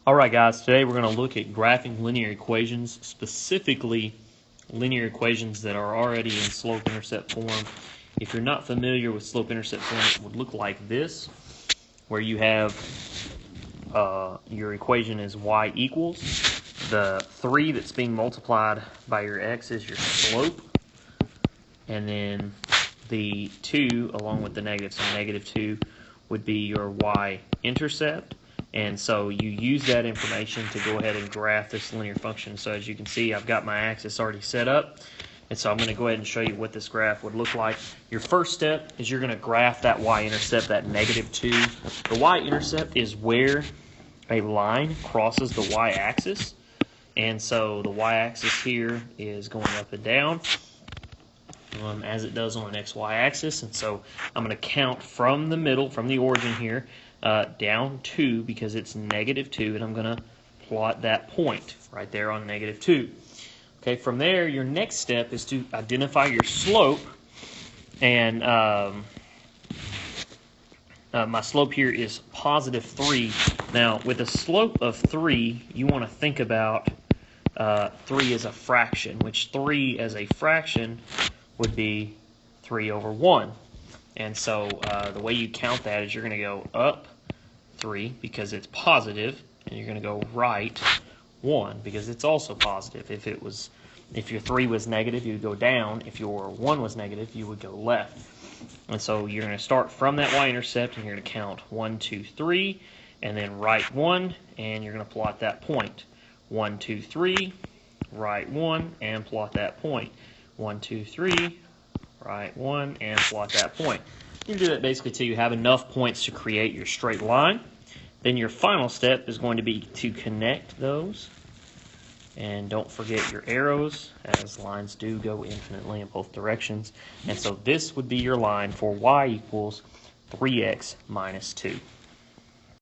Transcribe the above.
Alright guys, today we're going to look at graphing linear equations, specifically linear equations that are already in slope-intercept form. If you're not familiar with slope-intercept form, it would look like this, where you have your equation is y equals the 3 that's being multiplied by your x is your slope, and then the 2 along with the negative, so negative 2 would be your y-intercept. And so you use that information to go ahead and graph this linear function. So as you can see, I've got my axis already set up. And so I'm going to go ahead and show you what this graph would look like. Your first step is you're going to graph that y-intercept, that negative 2. The y-intercept is where a line crosses the y-axis. And so the y-axis here is going up and down as it does on an xy axis. And so I'm going to count from the middle, from the origin here, down 2 because it's negative 2, and I'm going to plot that point right there on negative 2. Okay, from there, your next step is to identify your slope, and my slope here is positive 3. Now, with a slope of 3, you want to think about 3 as a fraction, which 3 as a fraction would be 3 over 1. And so the way you count that is you're going to go up 3 because it's positive, and you're going to go right 1 because it's also positive. If your 3 was negative, you would go down. If your 1 was negative, you would go left. And so you're going to start from that y-intercept, and you're going to count 1, 2, 3, and then right 1, and you're going to plot that point. 1, 2, 3, right 1, and plot that point. 1, 2, 3, right 1, and plot that point. You do that basically till you have enough points to create your straight line. Then your final step is going to be to connect those. And don't forget your arrows, as lines do go infinitely in both directions. And so this would be your line for y equals 3x minus 2.